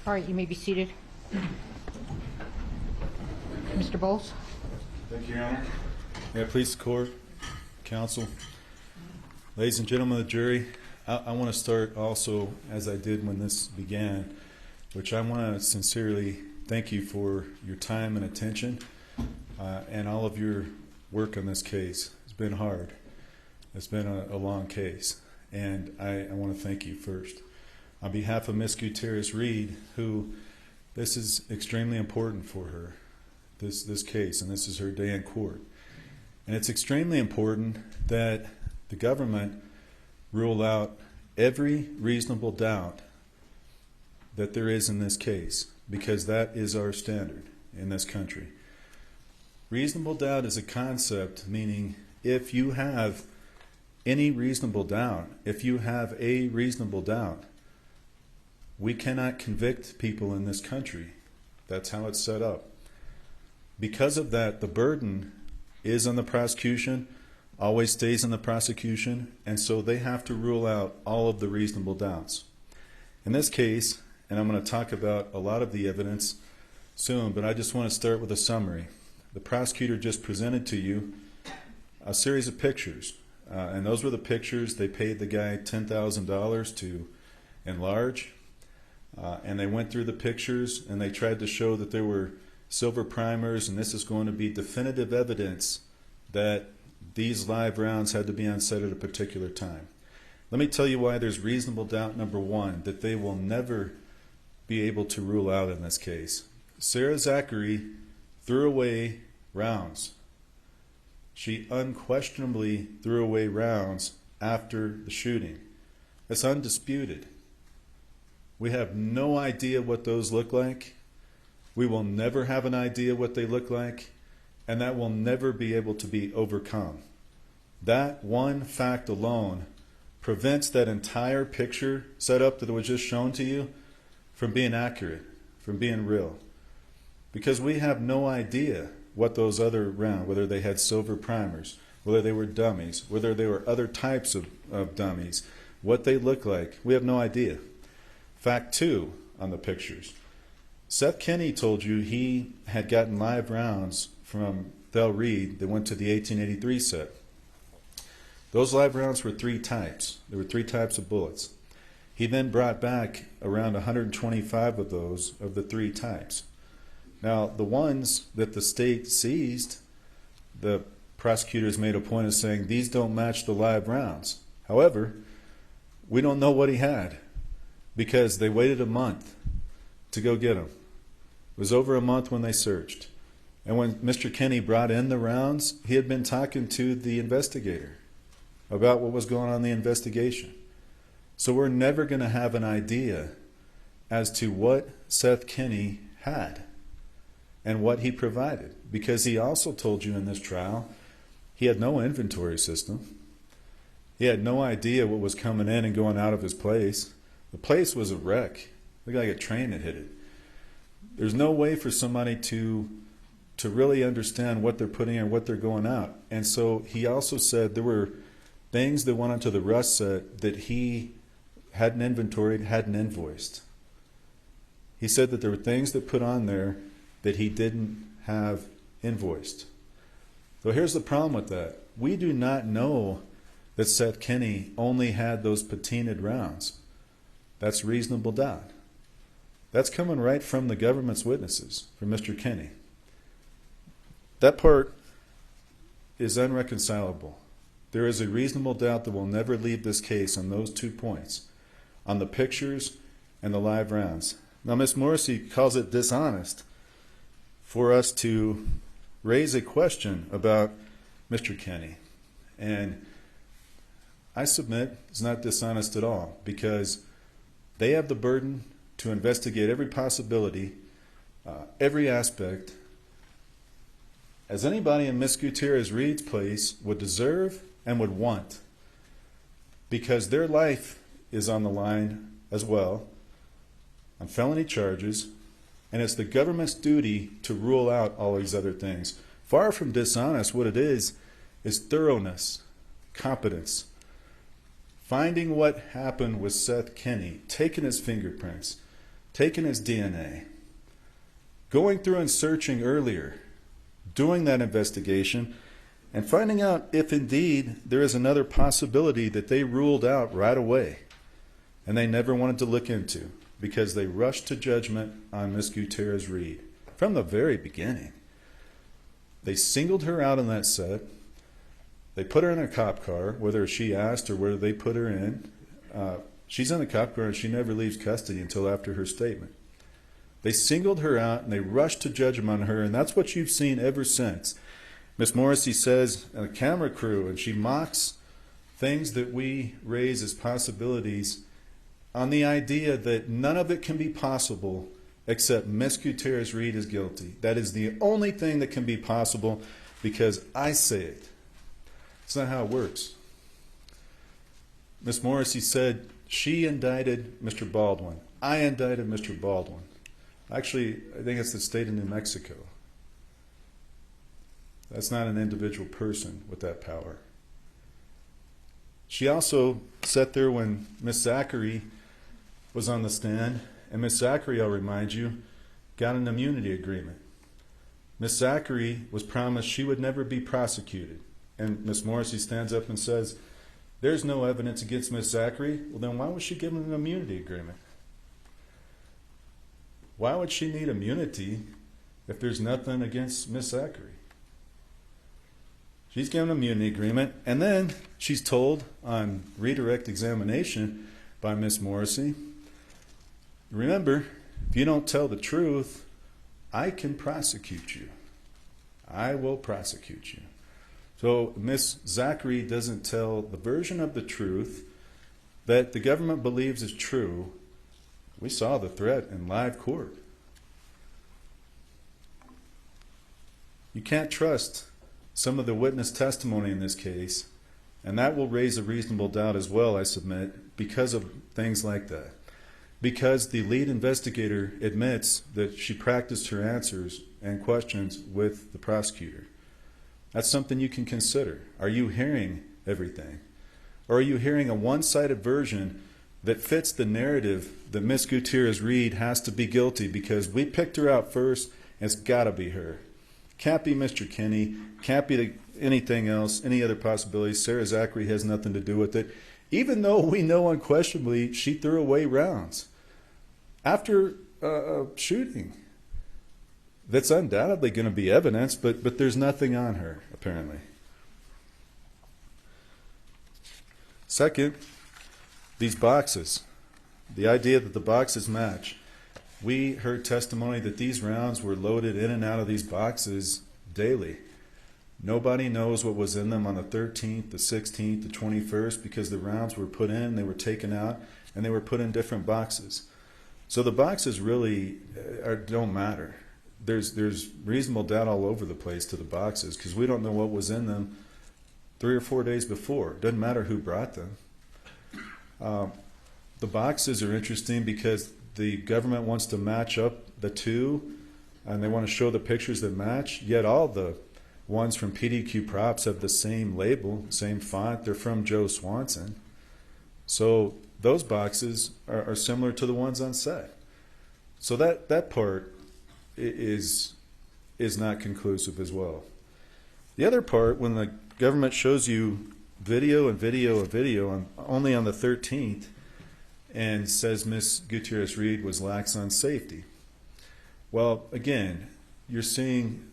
All right, you may be seated. Mr. Bowles. Thank you, Your Honor. May I please the court, counsel, ladies and gentlemen of the jury, I want to start also, as I did when this began, which I want to sincerely thank you for your time and attention and all of your work on this case. It's been hard. It's been a long case, and I want to thank you first. On behalf of Ms. Gutierrez Reed, who this is extremely important for her, this case, and this is her day in court. And it's extremely important that the government rule out every reasonable doubt that there is in this case, because that is our standard in this country. Reasonable doubt is a concept, meaning if you have any reasonable doubt, if you have a reasonable doubt, we cannot convict people in this country. That's how it's set up. Because of that, the burden is on the prosecution, always stays in the prosecution, and so they have to rule out all of the reasonable doubts. In this case, and I'm going to talk about a lot of the evidence soon, but I just want to start with a summary. The prosecutor just presented to you a series of pictures, and those were the pictures they paid the guy $10,000 to enlarge, and they went through the pictures and they tried to show that there were silver primers, and this is going to be definitive evidence that these live rounds had to be on set at a particular time. Let me tell you why there's reasonable doubt, number one, that they will never be able to rule out in this case. Sarah Zachary threw away rounds. She unquestionably threw away rounds after the shooting. It's undisputed. We have no idea what those look like. We will never have an idea what they look like, and that will never be able to be overcome. That one fact alone prevents that entire picture setup that was just shown to you from being accurate, from being real. Because we have no idea what those other rounds, whether they had silver primers, whether they were dummies, whether they were other types of dummies, what they look like. We have no idea. Fact two on the pictures. Seth Kenney told you he had gotten live rounds from Thel Reed that went to the 1883 set. Those live rounds were three types. There were three types of bullets. He then brought back around 125 of those of the three types. Now, the ones that the state seized, the prosecutors made a point of saying these don't match the live rounds. However, we don't know what he had because they waited a month to go get him. It was over a month when they searched. And when Mr. Kenney brought in the rounds, he had been talking to the investigator about what was going on in the investigation. So we're never going to have an idea as to what Seth Kenney had and what he provided, because he also told you in this trial he had no inventory system. He had no idea what was coming in and going out of his place. The place was a wreck. It looked like a train had hit it. There's no way for somebody to really understand what they're putting in, what they're going out. And so he also said there were things that went onto the Rust set that he hadn't inventoried, hadn't invoiced. He said that there were things that put on there that he didn't have invoiced. So here's the problem with that. We do not know that Seth Kenney only had those patinaed rounds. That's reasonable doubt. That's coming right from the government's witnesses, from Mr. Kenney. That part is unreconcilable. There is a reasonable doubt that will never leave this case on those 2 points, on the pictures and the live rounds. Now, Ms. Morrissey calls it dishonest for us to raise a question about Mr. Kenney. And I submit it's not dishonest at all, because they have the burden to investigate every possibility, every aspect, as anybody in Ms. Gutierrez Reed's place would deserve and would want, because their life is on the line as well on felony charges, and it's the government's duty to rule out all these other things. Far from dishonest, what it is thoroughness, competence, finding what happened with Seth Kenney, taking his fingerprints, taking his DNA, going through and searching earlier, doing that investigation, and finding out if indeed there is another possibility that they ruled out right away and they never wanted to look into because they rushed to judgment on Ms. Gutierrez Reed from the very beginning. They singled her out on that set. They put her in a cop car, whether she asked or whether they put her in. She's in a cop car and she never leaves custody until after her statement. They singled her out and they rushed to judgment on her, and that's what you've seen ever since. Ms. Morrissey says, a camera crew, and she mocks things that we raise as possibilities on the idea that none of it can be possible except Ms. Gutierrez Reed is guilty. That is the only thing that can be possible because I say it. It's not how it works. Ms. Morrissey said she indicted Mr. Baldwin. I indicted Mr. Baldwin. Actually, I think it's the state of New Mexico. That's not an individual person with that power. She also sat there when Ms. Zachary was on the stand, and Ms. Zachary, I'll remind you, got an immunity agreement. Ms. Zachary was promised she would never be prosecuted. And Ms. Morrissey stands up and says, there's no evidence against Ms. Zachary. Well, then why was she given an immunity agreement? Why would she need immunity if there's nothing against Ms. Zachary? She's given an immunity agreement, and then she's told on redirect examination by Ms. Morrissey, remember, if you don't tell the truth, I can prosecute you. I will prosecute you. So Ms. Zachary doesn't tell the version of the truth that the government believes is true. We saw the threat in live court. You can't trust some of the witness testimony in this case, and that will raise a reasonable doubt as well, I submit, because of things like that. Because the lead investigator admits that she practiced her answers and questions with the prosecutor. That's something you can consider. Are you hearing everything? Or are you hearing a one-sided version that fits the narrative that Ms. Gutierrez Reed has to be guilty because we picked her out first and it's got to be her? Can't be Mr. Kinney, can't be anything else, any other possibilities. Sarah Zachary has nothing to do with it, even though we know unquestionably she threw away rounds after a shooting. That's undoubtedly going to be evidence, but there's nothing on her, apparently. Second, these boxes. The idea that the boxes match. We heard testimony that these rounds were loaded in and out of these boxes daily. Nobody knows what was in them on the 13th, the 16th, the 21st, because the rounds were put in, they were taken out, and they were put in different boxes. So the boxes really don't matter. There's reasonable doubt all over the place to the boxes because we don't know what was in them 3 or 4 days before. It doesn't matter who brought them. The boxes are interesting because the government wants to match up the two, and they want to show the pictures that match, yet all the ones from PDQ Props have the same label, same font. They're from Joe Swanson. So those boxes are similar to the ones on set. So that part is not conclusive as well. The other part, when the government shows you video and video and video only on the 13th and says Ms. Gutierrez Reed was lax on safety. Well, again, you're seeing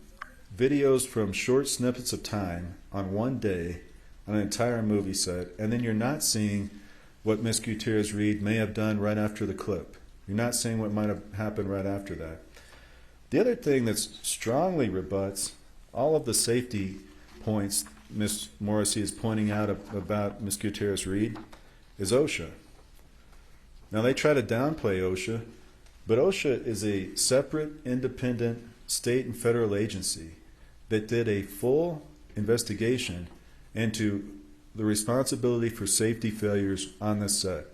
videos from short snippets of time on one day on an entire movie set, and then you're not seeing what Ms. Gutierrez Reed may have done right after the clip. You're not seeing what might have happened right after that. The other thing that strongly rebuts all of the safety points Ms. Morrissey is pointing out about Ms. Gutierrez Reed is OSHA. Now they try to downplay OSHA, but OSHA is a separate, independent state and federal agency that did a full investigation into the responsibility for safety failures on this set.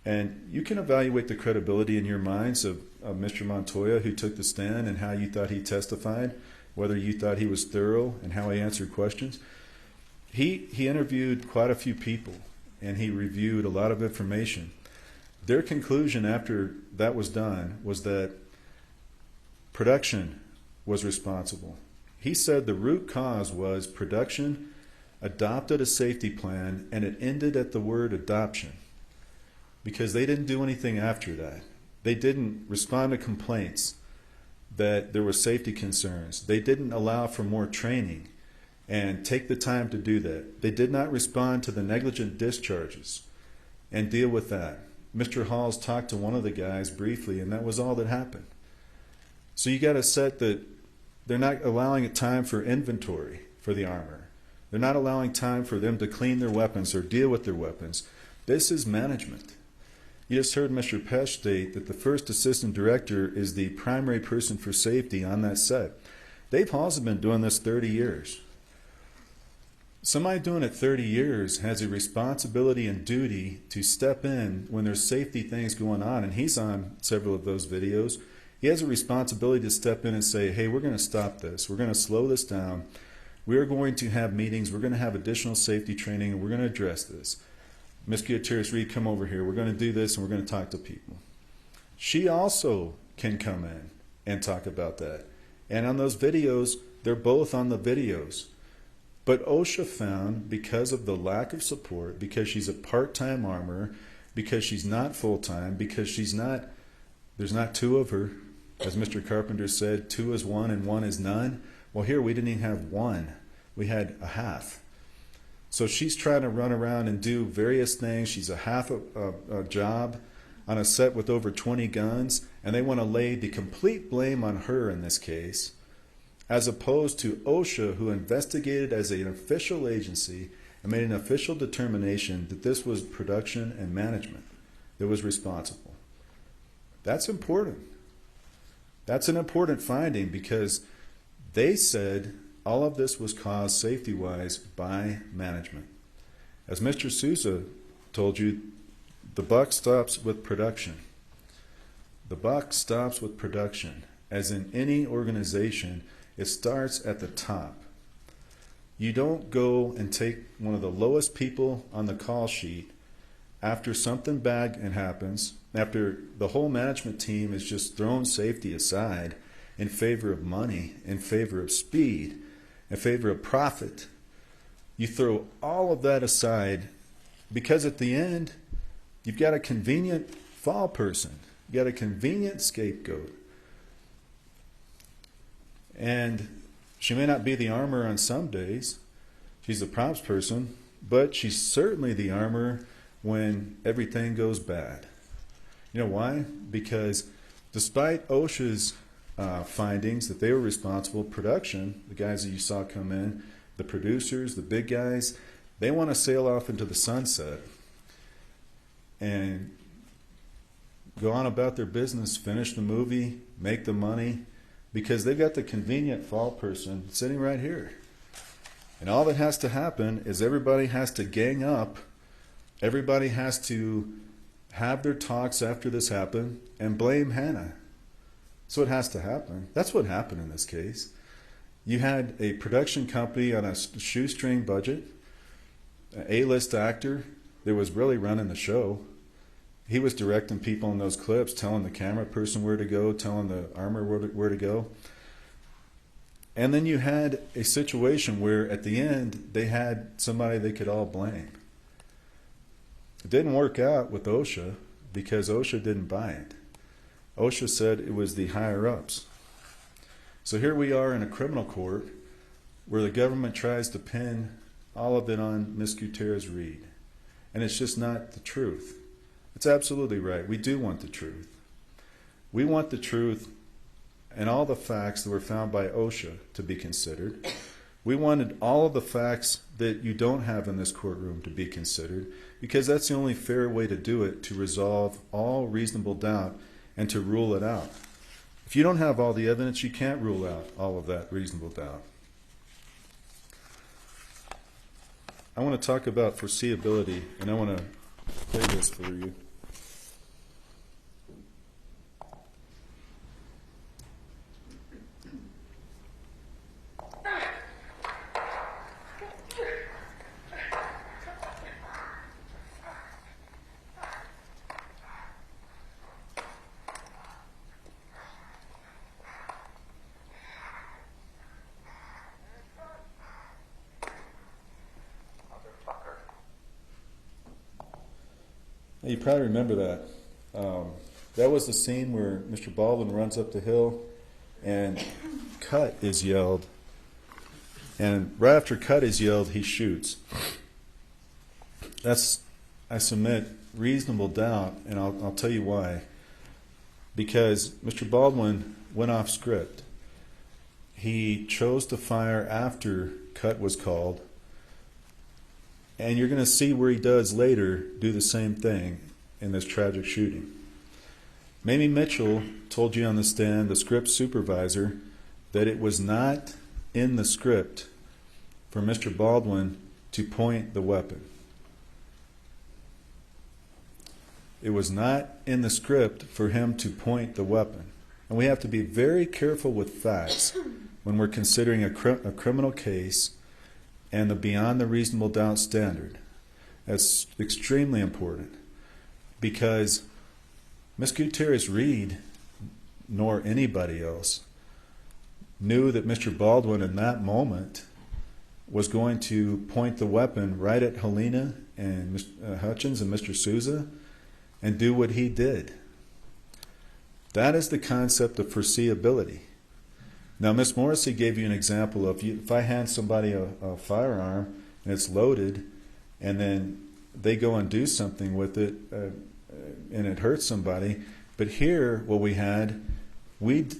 And you can evaluate the credibility in your minds of Mr. Montoya, who took the stand, and how you thought he testified, whether you thought he was thorough and how he answered questions. He interviewed quite a few people, and he reviewed a lot of information. Their conclusion after that was done was that production was responsible. He said the root cause was production adopted a safety plan and it ended at the word adoption because they didn't do anything after that. They didn't respond to complaints that there were safety concerns. They didn't allow for more training and take the time to do that. They did not respond to the negligent discharges and deal with that. Mr. Halls talked to one of the guys briefly, and that was all that happened. So you got to set that they're not allowing time for inventory for the armor. They're not allowing time for them to clean their weapons or deal with their weapons. This is management. You just heard Mr. Pesh state that the first assistant director is the primary person for safety on that set. Dave Halls has been doing this 30 years. Somebody doing it 30 years has a responsibility and duty to step in when there's safety things going on, and he's on several of those videos. He has a responsibility to step in and say, hey, we're going to stop this. We're going to slow this down. We're going to have meetings. We're going to have additional safety training, and we're going to address this. Ms. Gutierrez, Reed, come over here. We're going to do this, and we're going to talk to people. She also can come in and talk about that. And on those videos, they're both on the videos. But OSHA found, because of the lack of support, because she's a part-time armorer, because she's not full-time, because there's not two of her, as Mr. Carpenter said, 2 is 1 and 1 is none. Well, here we didn't even have 1. We had a half. So she's trying to run around and do various things. She's a half a job on a set with over 20 guns, and they want to lay the complete blame on her in this case, as opposed to OSHA, who investigated as an official agency and made an official determination that this was production and management that was responsible. That's important. That's an important finding because they said all of this was caused safety-wise by management. As Mr. Sousa told you, the buck stops with production. The buck stops with production. As in any organization, it starts at the top. You don't go and take one of the lowest people on the call sheet after something bad happens, after the whole management team is just thrown safety aside in favor of money, in favor of speed, in favor of profit. You throw all of that aside because at the end, you've got a convenient fall person. You've got a convenient scapegoat. And she may not be the armorer on some days. She's the props person, but she's certainly the armorer when everything goes bad. You know why? Because despite OSHA's findings that they were responsible, production, the guys that you saw come in, the producers, the big guys, they want to sail off into the sunset and go on about their business, finish the movie, make the money, because they've got the convenient fall person sitting right here. And all that has to happen is everybody has to gang up. Everybody has to have their talks after this happened and blame Hannah. So it has to happen. That's what happened in this case. You had a production company on a shoestring budget, an A-list actor that was really running the show. He was directing people in those clips, telling the camera person where to go, telling the armor where to go. And then you had a situation where at the end they had somebody they could all blame. It didn't work out with OSHA because OSHA didn't buy it. OSHA said it was the higher-ups. So here we are in a criminal court where the government tries to pin all of it on Ms. Gutierrez Reed. And it's just not the truth. It's absolutely right. We do want the truth. We want the truth and all the facts that were found by OSHA to be considered. We wanted all of the facts that you don't have in this courtroom to be considered because that's the only fair way to do it, to resolve all reasonable doubt and to rule it out. If you don't have all the evidence, you can't rule out all of that reasonable doubt. I want to talk about foreseeability, and I want to play this for you. You probably remember that. That was the scene where Mr. Baldwin runs up the hill and cut is yelled. And right after cut is yelled, he shoots. That's, I submit, reasonable doubt, and I'll tell you why. Because Mr. Baldwin went off script. He chose to fire after cut was called. And you're going to see where he does later do the same thing in this tragic shooting. Mamie Mitchell told you on the stand, the script supervisor, that it was not in the script for Mr. Baldwin to point the weapon. It was not in the script for him to point the weapon. And we have to be very careful with facts when we're considering a criminal case and the beyond the reasonable doubt standard. That's extremely important, because Ms. Gutierrez-Reed, nor anybody else, knew that Mr. Baldwin in that moment was going to point the weapon right at Halyna and Mr. Hutchins and Mr. Souza and do what he did. That is the concept of foreseeability. Now, Ms. Morrissey gave you an example of if I hand somebody a firearm and it's loaded, and then they go and do something with it and it hurts somebody. But here, what we had,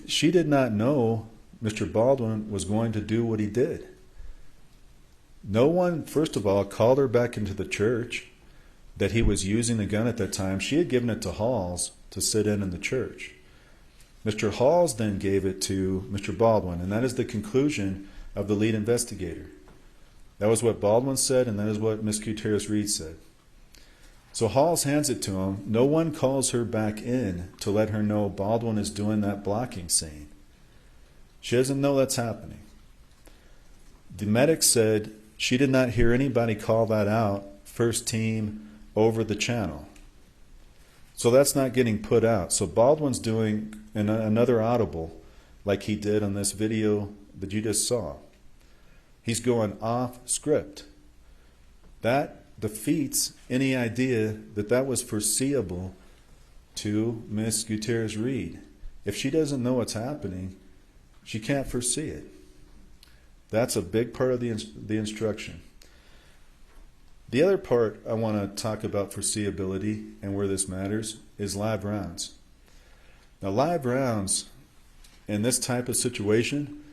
she did not know Mr. Baldwin was going to do what he did. No one, first of all, called her back into the church that he was using the gun at that time. She had given it to Halls to sit in the church. Mr. Halls then gave it to Mr. Baldwin, and that is the conclusion of the lead investigator. That was what Baldwin said, and that is what Ms. Gutierrez-Reed said. So Halls hands it to him. No one calls her back in to let her know Baldwin is doing that blocking scene. She doesn't know that's happening. The medic said she did not hear anybody call that out, first team, over the channel. So that's not getting put out. So Baldwin's doing another audible like he did on this video that you just saw. He's going off script. That defeats any idea that that was foreseeable to Ms. Gutierrez-Reed. If she doesn't know what's happening, she can't foresee it. That's a big part of the instruction. The other part I want to talk about foreseeability and where this matters is live rounds. Now, live rounds in this type of situation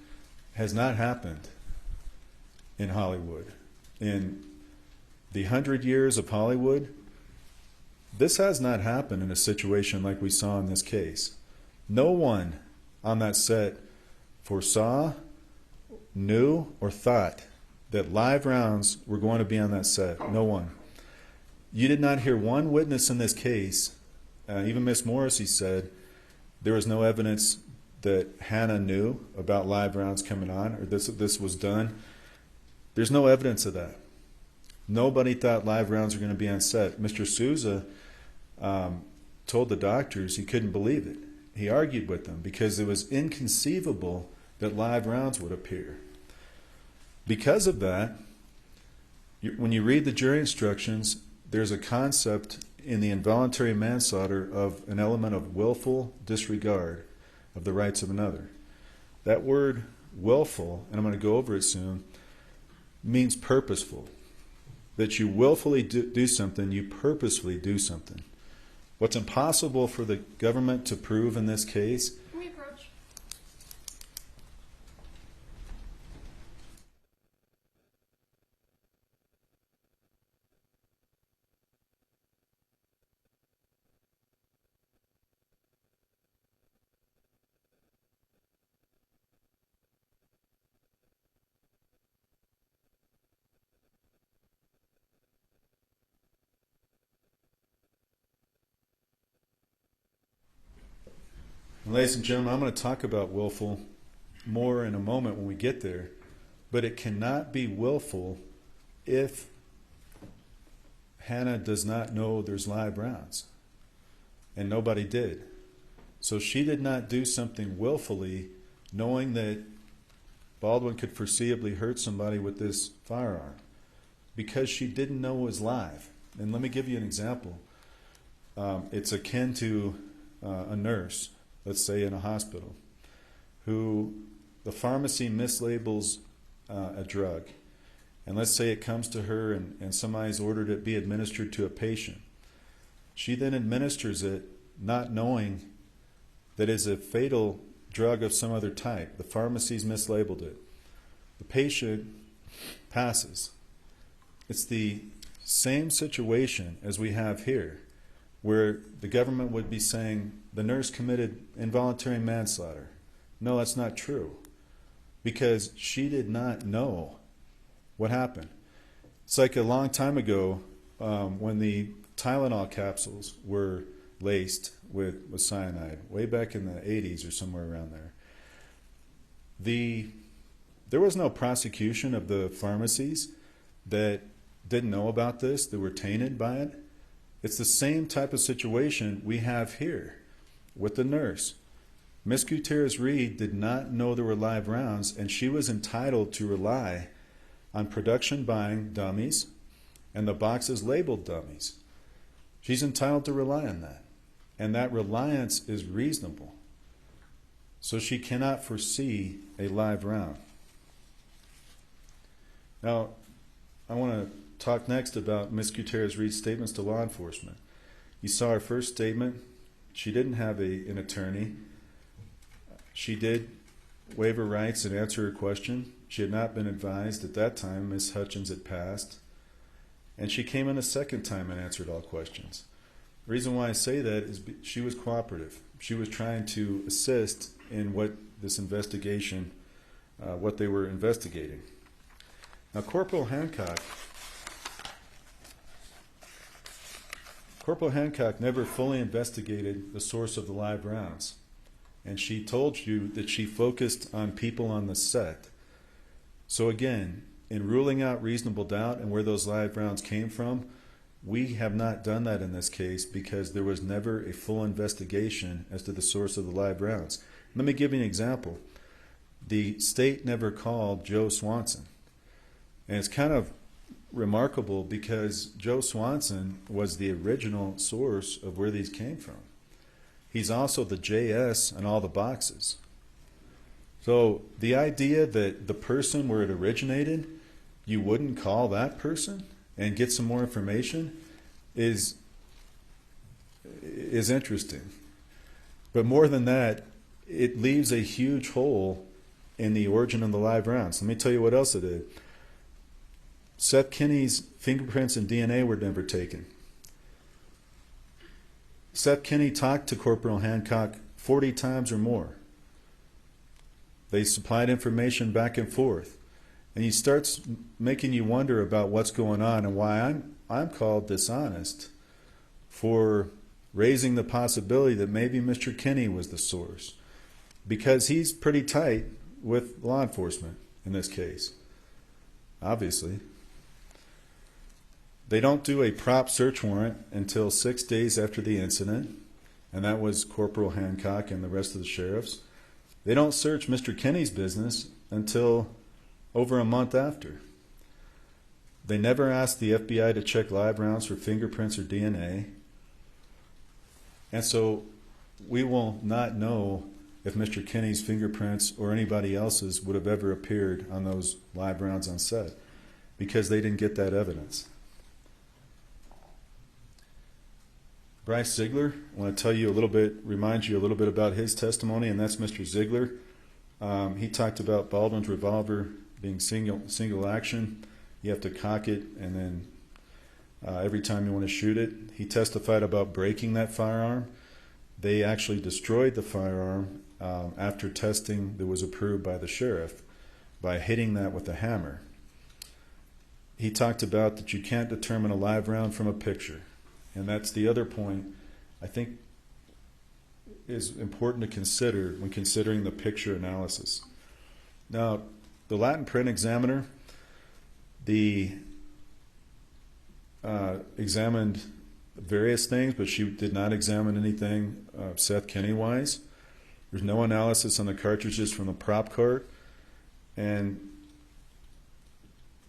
has not happened in Hollywood. In the 100 years of Hollywood, this has not happened in a situation like we saw in this case. No one on that set foresaw, knew, or thought that live rounds were going to be on that set. No one. You did not hear one witness in this case. Even Ms. Morrissey said there was no evidence that Hannah knew about live rounds coming on, or this was done. There's no evidence of that. Nobody thought live rounds were going to be on set. Mr. Souza told the doctors he couldn't believe it. He argued with them because it was inconceivable that live rounds would appear. Because of that, when you read the jury instructions, there's a concept in the involuntary manslaughter of an element of willful disregard of the rights of another. That word willful, and I'm going to go over it soon, means purposeful. That you willfully do something, you purposefully do something. What's impossible for the government to prove in this case. Can we approach? Ladies and gentlemen, I'm going to talk about willful more in a moment when we get there, but it cannot be willful if Hannah does not know there's live rounds, and nobody did. So she did not do something willfully knowing that Baldwin could foreseeably hurt somebody with this firearm because she didn't know it was live. And let me give you an example. It's akin to a nurse, let's say in a hospital, who the pharmacy mislabels a drug. And let's say it comes to her and somebody's ordered it be administered to a patient. She then administers it not knowing that it's a fatal drug of some other type. The pharmacy's mislabeled it. The patient passes. It's the same situation as we have here, where the government would be saying the nurse committed involuntary manslaughter. No, that's not true, because she did not know what happened. It's like a long time ago when the Tylenol capsules were laced with cyanide, way back in the 80s or somewhere around there. There was no prosecution of the pharmacies that didn't know about this, that were tainted by it. It's the same type of situation we have here with the nurse. Miss Gutierrez-Reed did not know there were live rounds, and she was entitled to rely on production buying dummies and the boxes labeled dummies. She's entitled to rely on that, and that reliance is reasonable. So she cannot foresee a live round. Now, I want to talk next about Miss Gutierrez-Reed's statements to law enforcement. You saw her first statement. She didn't have an attorney. She did waive her rights and answer her question. She had not been advised at that time. Ms. Hutchins had passed. And she came in a second time and answered all questions. The reason why I say that is she was cooperative. She was trying to assist in what this investigation, what they were investigating. Now, Corporal Hancock never fully investigated the source of the live rounds. And she told you that she focused on people on the set. So again, in ruling out reasonable doubt and where those live rounds came from, we have not done that in this case because there was never a full investigation as to the source of the live rounds. Let me give you an example. The state never called Joe Swanson. And it's kind of remarkable because Joe Swanson was the original source of where these came from. He's also the JS on all the boxes. So the idea that the person where it originated, you wouldn't call that person and get some more information is interesting. But more than that, it leaves a huge hole in the origin of the live rounds. Let me tell you what else it did. Seth Kinney's fingerprints and DNA were never taken. Seth Kinney talked to Corporal Hancock 40 times or more. They supplied information back and forth. And he starts making you wonder about what's going on and why I'm called dishonest for raising the possibility that maybe Mr. Kinney was the source. Because he's pretty tight with law enforcement in this case, obviously. They don't do a prop search warrant until 6 days after the incident, and that was Corporal Hancock and the rest of the sheriffs. They don't search Mr. Kinney's business until over a month after. They never asked the FBI to check live rounds for fingerprints or DNA. And so we will not know if Mr. Kinney's fingerprints or anybody else's would have ever appeared on those live rounds on set because they didn't get that evidence. Bryce Ziegler, I want to tell you a little bit, remind you a little bit about his testimony, and that's Mr. Ziegler. He talked about Baldwin's revolver being single action. You have to cock it, and then every time you want to shoot it. He testified about breaking that firearm. They actually destroyed the firearm after testing that was approved by the sheriff by hitting that with a hammer. He talked about that you can't determine a live round from a picture. And that's the other point I think is important to consider when considering the picture analysis. Now, the Latin print examiner, examined various things, but she did not examine anything Seth Kinney-wise. There's no analysis on the cartridges from the prop cart, and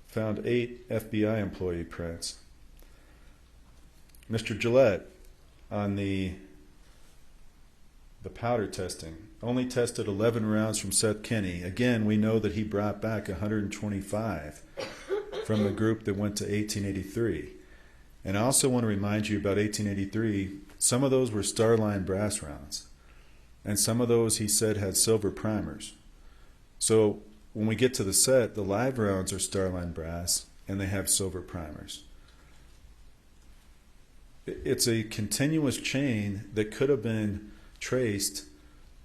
found 8 FBI employee prints. Mr. Gillette, on the powder testing. Only tested 11 rounds from Seth Kinney. Again, we know that he brought back 125 from the group that went to 1883. And I also want to remind you about 1883, some of those were Starline brass rounds. And some of those, he said, had silver primers. So when we get to the set, the live rounds are Starline brass, and they have silver primers. It's a continuous chain that could have been traced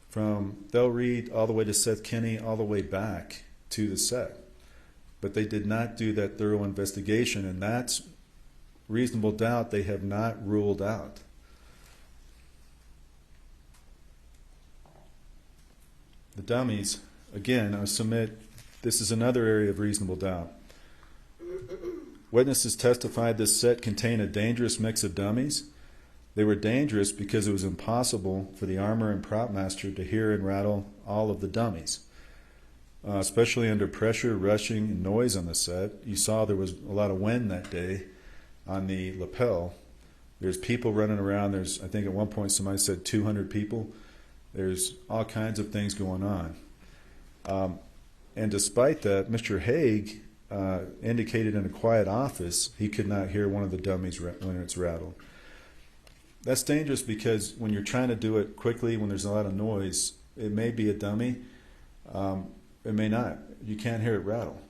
from Thel Reed all the way to Seth Kinney, all the way back to the set. But they did not do that thorough investigation, and that's reasonable doubt they have not ruled out. The dummies, again, I submit this is another area of reasonable doubt. Witnesses testified this set contained a dangerous mix of dummies. They were dangerous because it was impossible for the armor and prop master to hear and rattle all of the dummies, especially under pressure, rushing, and noise on the set. You saw there was a lot of wind that day on the lapel. There's people running around. There's, I think at one point somebody said 200 people. There's all kinds of things going on. And despite that, Mr. Haig indicated in a quiet office he could not hear one of the dummies when it's rattled. That's dangerous because when you're trying to do it quickly, when there's a lot of noise, it may be a dummy. It may not. You can't hear it rattle.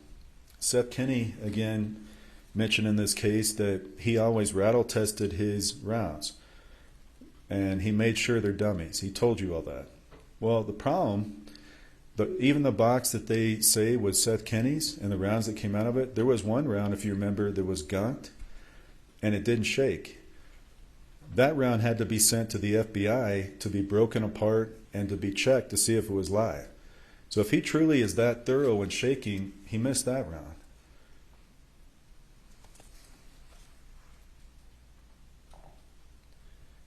Seth Kinney, again, mentioned in this case that he always rattle tested his rounds. And he made sure they're dummies. He told you all that. Well, the problem, even the box that they say was Seth Kinney's and the rounds that came out of it, there was one round, if you remember, that was gunked and it didn't shake. That round had to be sent to the FBI to be broken apart and to be checked to see if it was live. So if he truly is that thorough in shaking, he missed that round.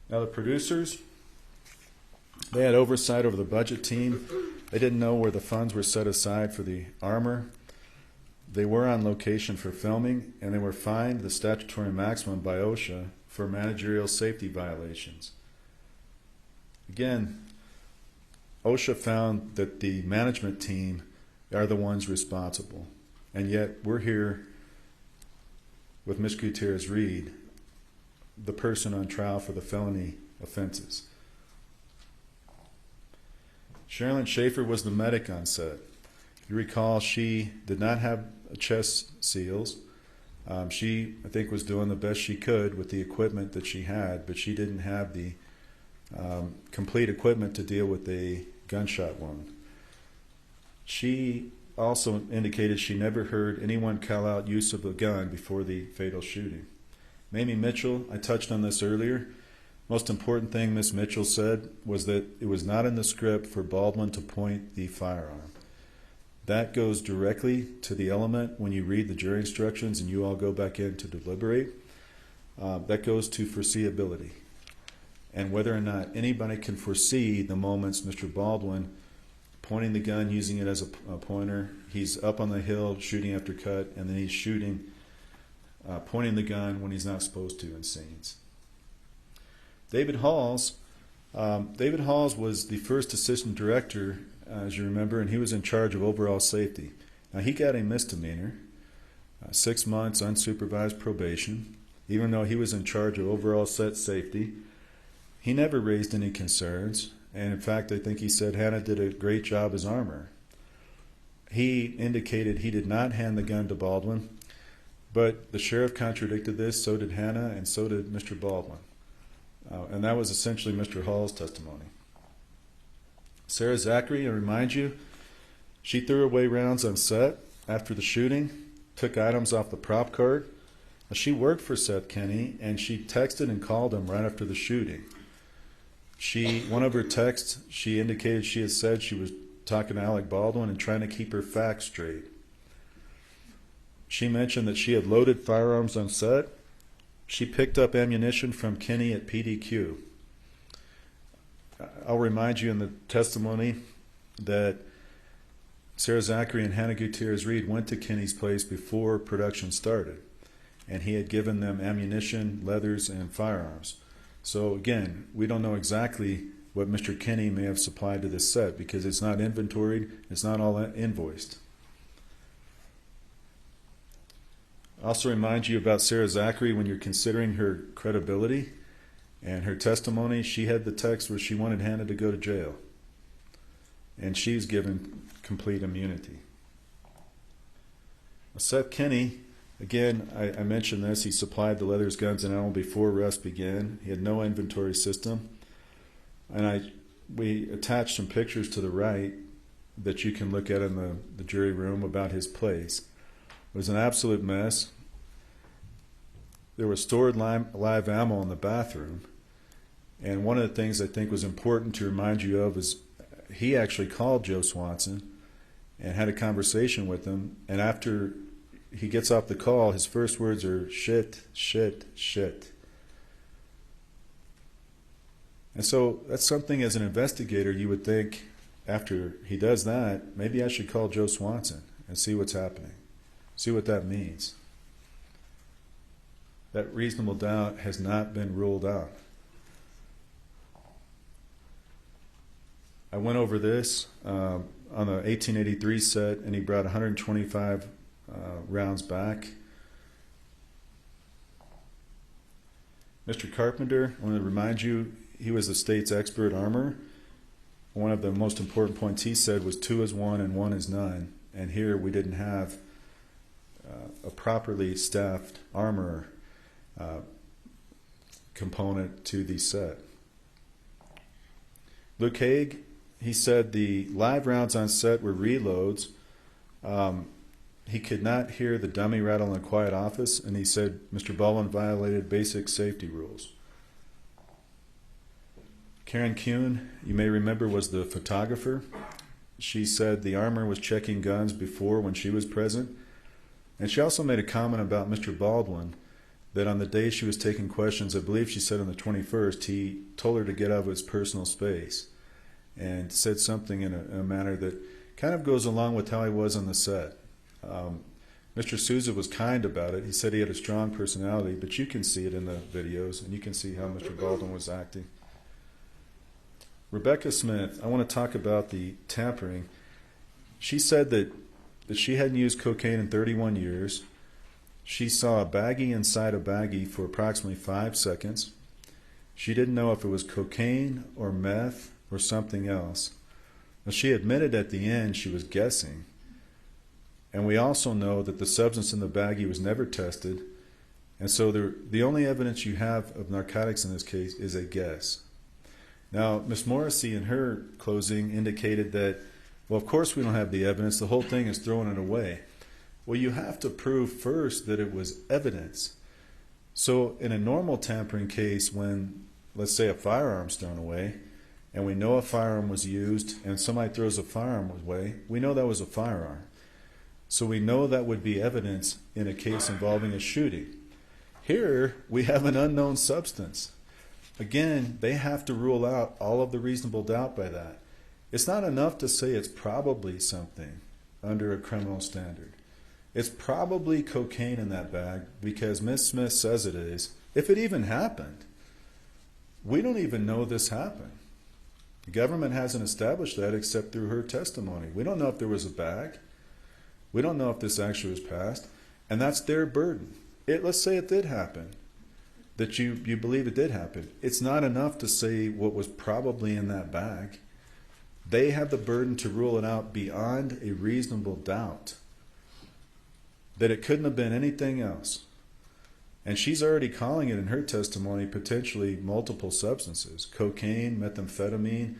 Now the producers, they had oversight over the budget team. They didn't know where the funds were set aside for the armor. They were on location for filming, and they were fined the statutory maximum by OSHA for managerial safety violations. Again, OSHA found that the management team are the ones responsible, and yet we're here with Ms. Gutierrez Reed, the person on trial for the felony offenses. Sherilyn Schaefer was the medic on set. You recall she did not have chest seals. She, I think, was doing the best she could with the equipment that she had, but she didn't have the complete equipment to deal with a gunshot wound. She also indicated she never heard anyone call out use of a gun before the fatal shooting. Mamie Mitchell, I touched on this earlier. Most important thing Miss Mitchell said was that it was not in the script for Baldwin to point the firearm. That goes directly to the element when you read the jury instructions and you all go back in to deliberate. That goes to foreseeability and whether or not anybody can foresee the moments Mr. Baldwin pointing the gun, using it as a pointer. He's up on the hill shooting after cut, and then he's shooting, pointing the gun when he's not supposed to in scenes. David Halls was the first assistant director, as you remember, and he was in charge of overall safety. Now, he got a misdemeanor, 6 months unsupervised probation, even though he was in charge of overall set safety. He never raised any concerns, and in fact, I think he said Hannah did a great job as armor. He indicated he did not hand the gun to Baldwin, but the sheriff contradicted this, so did Hannah, and so did Mr. Baldwin. And that was essentially Mr. Hall's testimony. Sarah Zachary, I remind you, she threw away rounds on set after the shooting, took items off the prop cart. She worked for Seth Kinney, and she texted and called him right after the shooting. One of her texts, she indicated she had said she was talking to Alec Baldwin and trying to keep her facts straight. She mentioned that she had loaded firearms on set. She picked up ammunition from Kinney at PDQ. I'll remind you in the testimony that Sarah Zachary and Hannah Gutierrez Reed went to Kinney's place before production started, and he had given them ammunition, leathers, and firearms. So again, we don't know exactly what Mr. Kenny may have supplied to this set because it's not inventoried, it's not all invoiced. Also remind you about Sarah Zachary when you're considering her credibility and her testimony. She had the text where she wanted Hannah to go to jail, and she's given complete immunity. Seth Kenny, again, I mentioned this, he supplied the leathers, guns, and ammo before arrest began. He had no inventory system. And we attached some pictures to the right that you can look at in the jury room about his place. It was an absolute mess. There was stored live ammo in the bathroom. And one of the things I think was important to remind you of is he actually called Joe Swanson and had a conversation with him. And after he gets off the call, his first words are, shit, shit, shit. And so that's something as an investigator you would think after he does that, maybe I should call Joe Swanson and see what's happening, see what that means. That reasonable doubt has not been ruled out. I went over this on the 1883 set, and he brought 125 rounds back. Mr. Carpenter, I want to remind you, he was the state's expert armorer. One of the most important points he said was 2 is 1 and 1 is none. And here we didn't have a properly staffed armorer component to the set. Luke Haig, he said the live rounds on set were reloads. He could not hear the dummy rattle in a quiet office, and he said Mr. Baldwin violated basic safety rules. Karen Kuhn, you may remember, was the photographer. She said the armorer was checking guns before when she was present. And she also made a comment about Mr. Baldwin, that on the day she was taking questions, I believe she said on the 21st, he told her to get out of his personal space and said something in a manner that kind of goes along with how he was on the set. Mr. Souza was kind about it. He said he had a strong personality, but you can see it in the videos, and you can see how Mr. Baldwin was acting. Rebecca Smith, I want to talk about the tampering. She said that she hadn't used cocaine in 31 years. She saw a baggie inside a baggie for approximately 5 seconds. She didn't know if it was cocaine or meth or something else. Now, she admitted at the end she was guessing. And we also know that the substance in the baggie was never tested. And so the only evidence you have of narcotics in this case is a guess. Now, Ms. Morrissey in her closing indicated that, well, of course we don't have the evidence. The whole thing is throwing it away. Well, you have to prove first that it was evidence. So in a normal tampering case, when, let's say, a firearm's thrown away, and we know a firearm was used, and somebody throws a firearm away, we know that was a firearm. So we know that would be evidence in a case involving a shooting. Here, we have an unknown substance. Again, they have to rule out all of the reasonable doubt by that. It's not enough to say it's probably something under a criminal standard. It's probably cocaine in that bag because Ms. Smith says it is. If it even happened, we don't even know this happened. The government hasn't established that except through her testimony. We don't know if there was a bag. We don't know if this actually was passed. And that's their burden. Let's say it did happen, that you believe it did happen. It's not enough to say what was probably in that bag. They have the burden to rule it out beyond a reasonable doubt that it couldn't have been anything else. And she's already calling it in her testimony potentially multiple substances, cocaine, methamphetamine,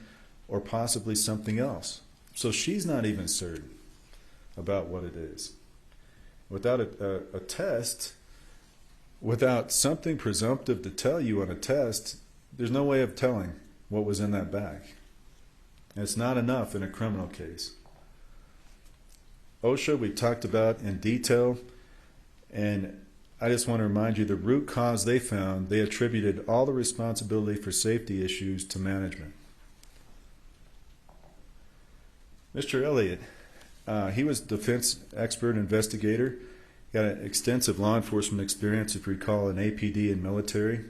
or possibly something else. So she's not even certain about what it is. Without a test, without something presumptive to tell you on a test, there's no way of telling what was in that bag. And it's not enough in a criminal case. OSHA we talked about in detail, and I just want to remind you the root cause they found, they attributed all the responsibility for safety issues to management. Mr. Elliott, he was defense expert investigator, got an extensive law enforcement experience, if you recall, in APD and military.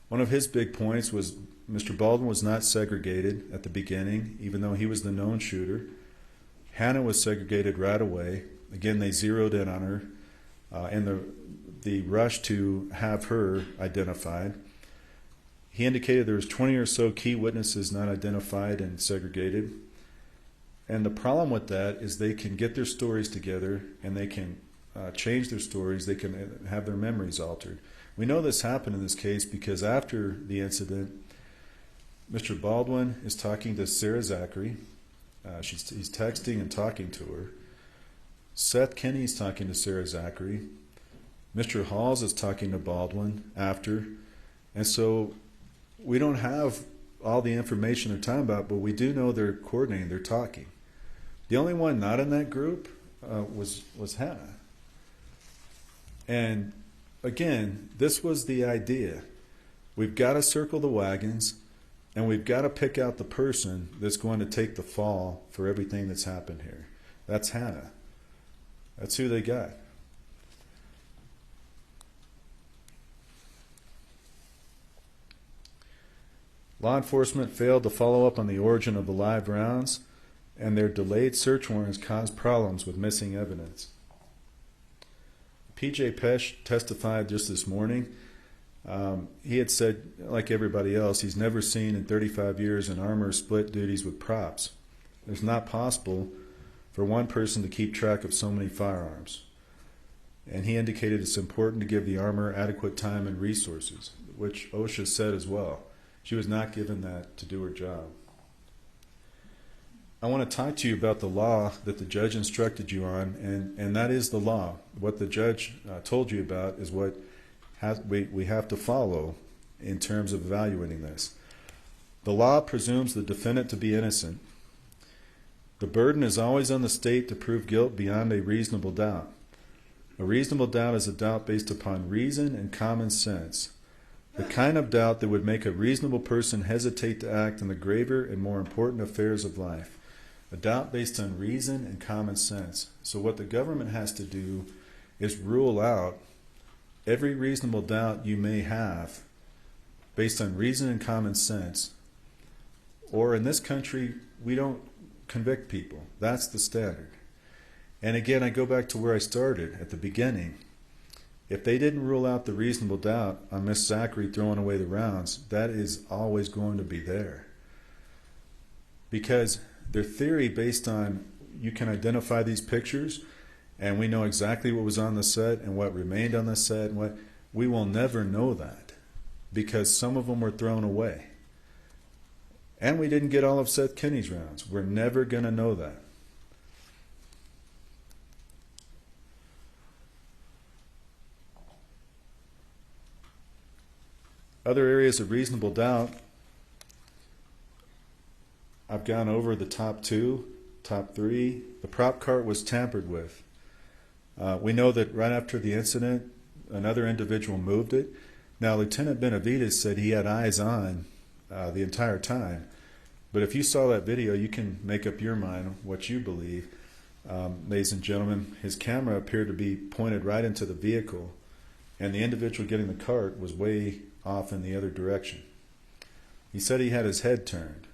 One of his big points was Mr. Baldwin was not segregated at the beginning, even though he was the known shooter. Hannah was segregated right away. Again, they zeroed in on her and the rush to have her identified. He indicated there was 20 or so key witnesses not identified and segregated. And the problem with that is they can get their stories together and they can change their stories. They can have their memories altered. We know this happened in this case because after the incident, Mr. Baldwin is talking to Sarah Zachary. He's texting and talking to her. Seth Kinney's talking to Sarah Zachary. Mr. Halls is talking to Baldwin after. And so we don't have all the information they're talking about, but we do know they're coordinating, they're talking. The only one not in that group was Hannah. And again, this was the idea. We've got to circle the wagons, and we've got to pick out the person that's going to take the fall for everything that's happened here. That's Hannah. That's who they got. Law enforcement failed to follow up on the origin of the live rounds, and their delayed search warrants caused problems with missing evidence. P.J. Pesh testified just this morning. He had said, like everybody else, he's never seen in 35 years an armor split duties with props. It's not possible for one person to keep track of so many firearms. And he indicated it's important to give the armor adequate time and resources, which OSHA said as well. She was not given that to do her job. I want to talk to you about the law that the judge instructed you on, and that is the law. What the judge told you about is what we have to follow in terms of evaluating this. The law presumes the defendant to be innocent. The burden is always on the state to prove guilt beyond a reasonable doubt. A reasonable doubt is a doubt based upon reason and common sense. The kind of doubt that would make a reasonable person hesitate to act in the graver and more important affairs of life. A doubt based on reason and common sense. So what the government has to do is rule out every reasonable doubt you may have based on reason and common sense. Or in this country, we don't convict people. That's the standard. And again, I go back to where I started at the beginning. If they didn't rule out the reasonable doubt on Miss Zachary throwing away the rounds, that is always going to be there. Because their theory based on you can identify these pictures and we know exactly what was on the set and what remained on the set, and what we will never know that because some of them were thrown away. And we didn't get all of Seth Kinney's rounds. We're never going to know that. Other areas of reasonable doubt, I've gone over the top two, top three. The prop cart was tampered with. We know that right after the incident, another individual moved it. Now, Lieutenant Benavides said he had eyes on the entire time. But if you saw that video, you can make up your mind what you believe. Ladies and gentlemen, his camera appeared to be pointed right into the vehicle, and the individual getting the cart was way off in the other direction. He said he had his head turned.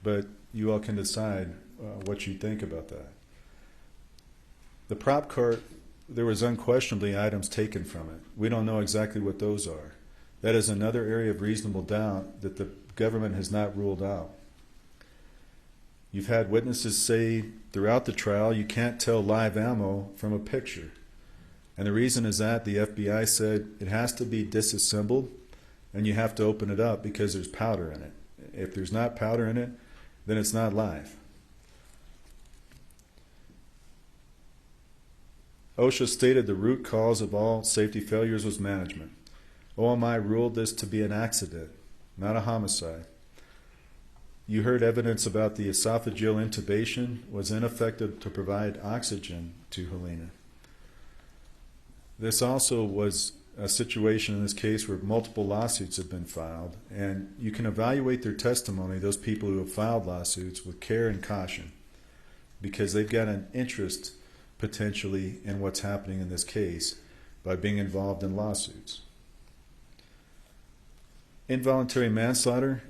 But you all can decide what you think about that. The prop cart, there was unquestionably items taken from it. We don't know exactly what those are. That is another area of reasonable doubt that the government has not ruled out. You've had witnesses say throughout the trial you can't tell live ammo from a picture. And the reason is that the FBI said it has to be disassembled and you have to open it up because there's powder in it. If there's not powder in it, then it's not live. OSHA stated the root cause of all safety failures was management. OMI ruled this to be an accident, not a homicide. You heard evidence about the esophageal intubation was ineffective to provide oxygen to Halyna. This also was a situation in this case where multiple lawsuits have been filed, and you can evaluate their testimony, those people who have filed lawsuits, with care and caution, because they've got an interest potentially in what's happening in this case by being involved in lawsuits. Involuntary manslaughter,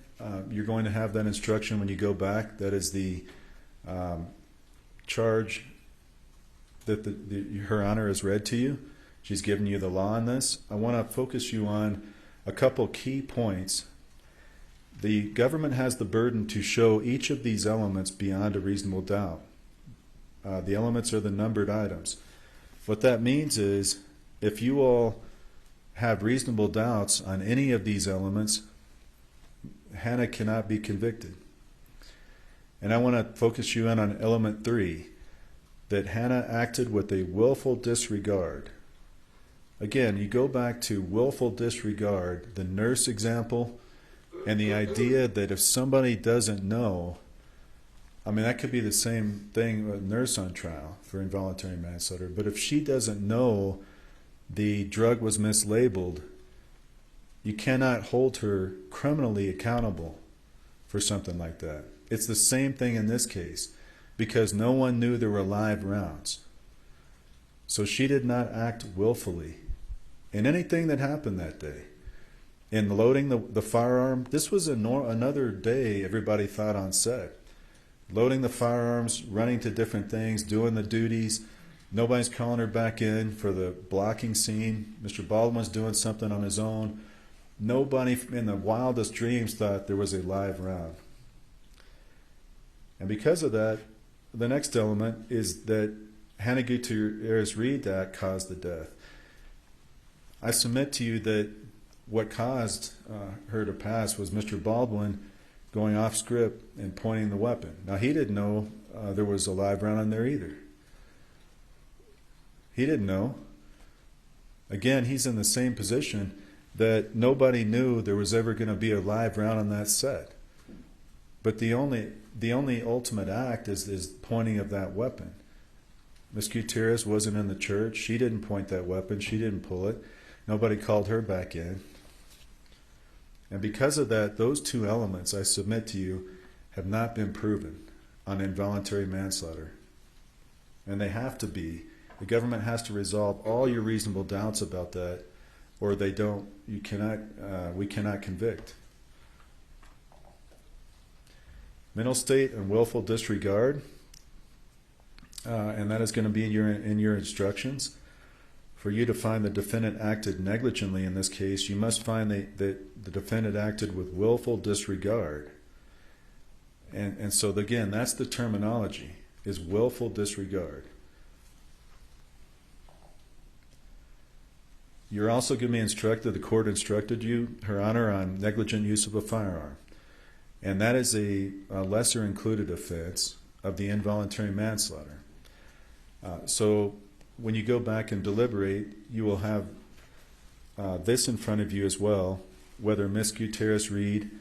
you're going to have that instruction when you go back. That is the charge that Her Honor has read to you. She's given you the law on this. I want to focus you on a couple key points. The government has the burden to show each of these elements beyond a reasonable doubt. The elements are the numbered items. What that means is if you all have reasonable doubts on any of these elements, Hannah cannot be convicted. And I want to focus you in on element 3, that Hannah acted with a willful disregard. Again, you go back to willful disregard, the nurse example, and the idea that if somebody doesn't know, I mean, that could be the same thing with a nurse on trial for involuntary manslaughter, but if she doesn't know the drug was mislabeled, you cannot hold her criminally accountable for something like that. It's the same thing in this case, because no one knew there were live rounds. So she did not act willfully in anything that happened that day. In loading the firearm, this was another day everybody thought on set. Loading the firearms, running to different things, doing the duties. Nobody's calling her back in for the blocking scene. Mr. Baldwin's doing something on his own. Nobody in the wildest dreams thought there was a live round. And because of that, the next element is that Hannah Gutierrez Reed Act caused the death. I submit to you that what caused her to pass was Mr. Baldwin going off script and pointing the weapon. Now, he didn't know there was a live round on there either. He didn't know. Again, he's in the same position that nobody knew there was ever going to be a live round on that set. But the only ultimate act is pointing of that weapon. Miss Gutierrez wasn't in the church. She didn't point that weapon. She didn't pull it. Nobody called her back in. And because of that, those two elements, I submit to you, have not been proven on involuntary manslaughter. And they have to be. The government has to resolve all your reasonable doubts about that, or we cannot convict. Mental state and willful disregard, and that is going to be in your instructions. For you to find the defendant acted negligently in this case, you must find that the defendant acted with willful disregard. And so again, that's the terminology, is willful disregard. You're also going to be instructed, the court instructed you, Her Honor, on negligent use of a firearm. And that is a lesser included offense of the involuntary manslaughter. So when you go back and deliberate, you will have this in front of you as well, whether Miss Gutierrez Reed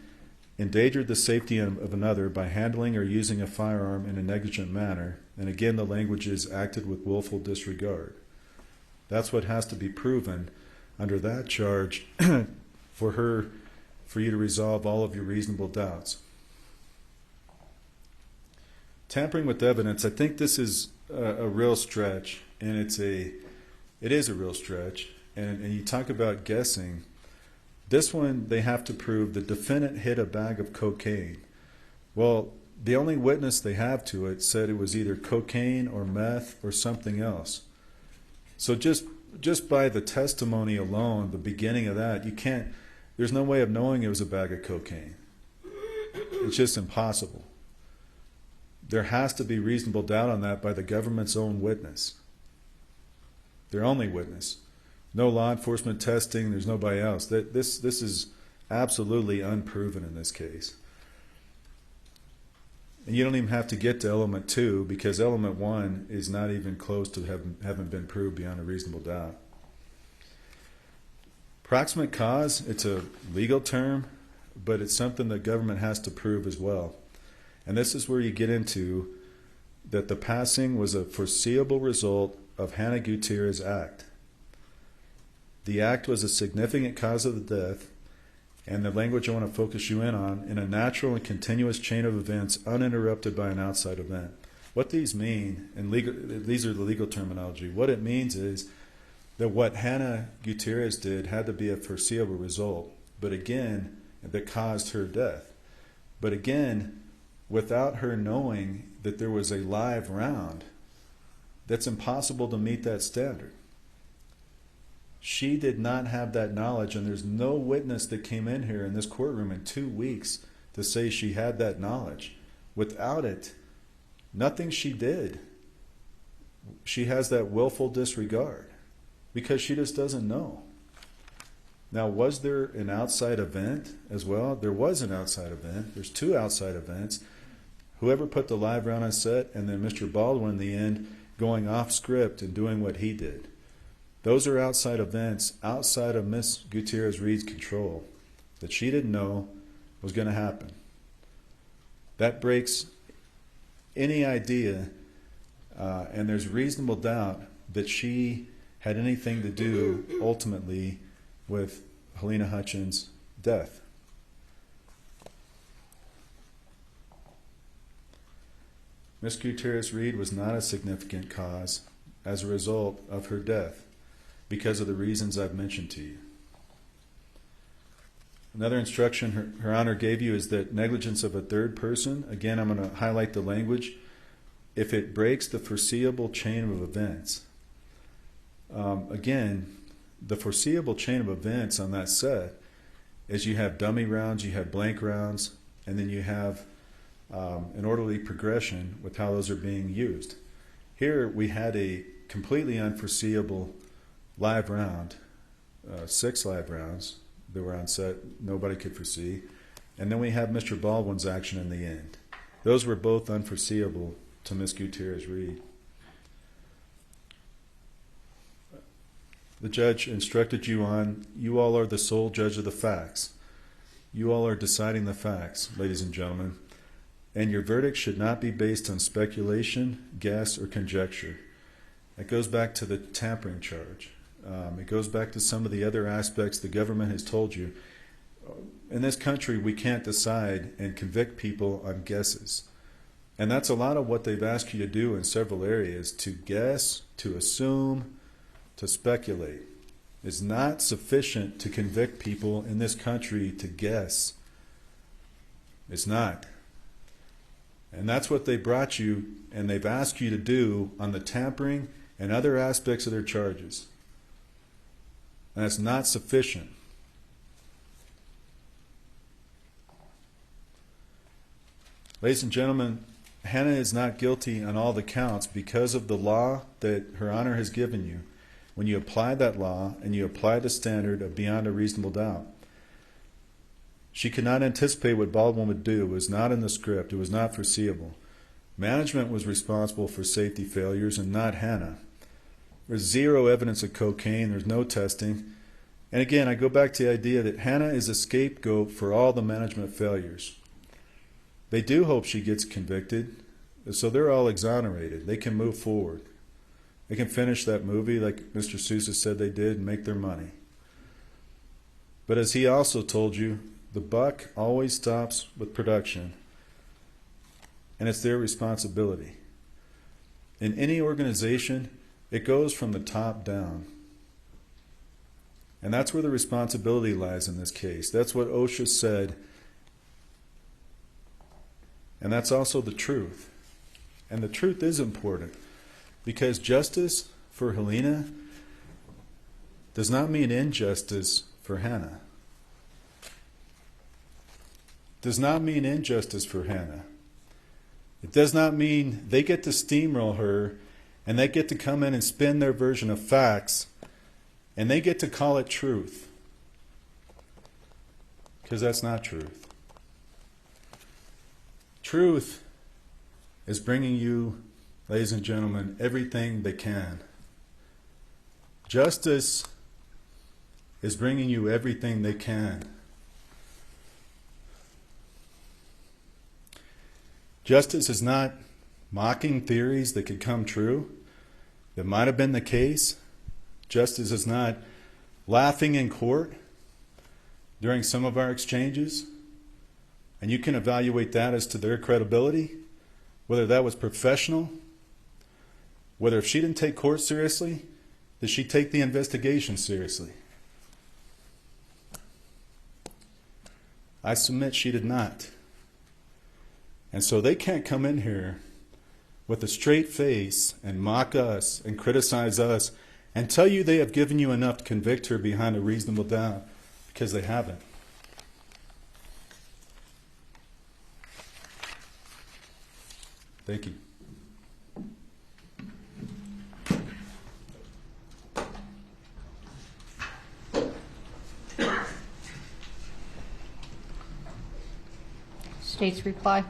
endangered the safety of another by handling or using a firearm in a negligent manner. And again, the language is acted with willful disregard. That's what has to be proven under that charge for you to resolve all of your reasonable doubts. Tampering with evidence, I think this is a real stretch, and it is a real stretch. And you talk about guessing. This one, they have to prove the defendant hid a bag of cocaine. Well, the only witness they have to it said it was either cocaine or meth or something else. So just by the testimony alone, the beginning of that, there's no way of knowing it was a bag of cocaine. It's just impossible. There has to be reasonable doubt on that by the government's own witness. Their only witness. No law enforcement testing, there's nobody else. This is absolutely unproven in this case. And you don't even have to get to element 2 because element 1 is not even close to having been proved beyond a reasonable doubt. Proximate cause, it's a legal term, but it's something the government has to prove as well. And this is where you get into that the passing was a foreseeable result of Hannah Gutierrez's act. The act was a significant cause of the death, and the language I want to focus you in on, in a natural and continuous chain of events uninterrupted by an outside event. What these mean, and these are the legal terminology, what it means is that what Hannah Gutierrez did had to be a foreseeable result. But again, that caused her death. But again, without her knowing that there was a live round, that's impossible to meet that standard. She did not have that knowledge, and there's no witness that came in here in this courtroom in 2 weeks to say she had that knowledge. Without it, nothing she did, she has that willful disregard because she just doesn't know. Now, was there an outside event as well? There was an outside event. There's 2 outside events. Whoever put the live round on set, and then Mr. Baldwin in the end going off script and doing what he did. Those are outside events outside of Miss Gutierrez Reed's control that she didn't know was going to happen. That breaks any idea, and there's reasonable doubt that she had anything to do ultimately with Halyna Hutchins' death. Miss Gutierrez Reed was not a significant cause as a result of her death because of the reasons I've mentioned to you. Another instruction Her Honor gave you is that negligence of a third person, again, I'm going to highlight the language, if it breaks the foreseeable chain of events. Again, the foreseeable chain of events on that set is you have dummy rounds, you have blank rounds, and then you have an orderly progression with how those are being used. Here we had a completely unforeseeable live round, 6 live rounds that were on set, nobody could foresee. And then we have Mr. Baldwin's action in the end. Those were both unforeseeable to Miss Gutierrez Reed. The judge instructed you on, you all are the sole judge of the facts. You all are deciding the facts, ladies and gentlemen. And your verdict should not be based on speculation, guess, or conjecture. It goes back to the tampering charge. It goes back to some of the other aspects the government has told you. In this country, we can't decide and convict people on guesses. And that's a lot of what they've asked you to do in several areas, to guess, to assume, to speculate. It's not sufficient to convict people in this country to guess. It's not. And that's what they brought you and they've asked you to do on the tampering and other aspects of their charges. And that's not sufficient. Ladies and gentlemen, Hannah is not guilty on all the counts because of the law that Her Honor has given you. When you apply that law and you apply the standard of beyond a reasonable doubt, she could not anticipate what Baldwin would do. It was not in the script. It was not foreseeable. Management was responsible for safety failures and not Hannah. There's 0 evidence of cocaine. There's no testing. And again, I go back to the idea that Hannah is a scapegoat for all the management failures. They do hope she gets convicted, so they're all exonerated. They can move forward. They can finish that movie like Mr. Sousa said they did and make their money. But as he also told you, the buck always stops with production, and it's their responsibility. In any organization, it goes from the top down. And that's where the responsibility lies in this case. That's what OSHA said. And that's also the truth. And the truth is important because justice for Halyna does not mean injustice for Hannah. Does not mean injustice for Hannah. It does not mean they get to steamroll her and they get to come in and spin their version of facts and they get to call it truth. Because that's not truth. Truth is bringing you, ladies and gentlemen, everything they can. Justice is bringing you everything they can. Justice is not mocking theories that could come true, that might have been the case. Justice is not laughing in court during some of our exchanges, and you can evaluate that as to their credibility, whether that was professional, whether if she didn't take court seriously, did she take the investigation seriously? I submit she did not. And so they can't come in here with a straight face and mock us and criticize us and tell you they have given you enough to convict her behind a reasonable doubt, because they haven't. Thank you. State's reply.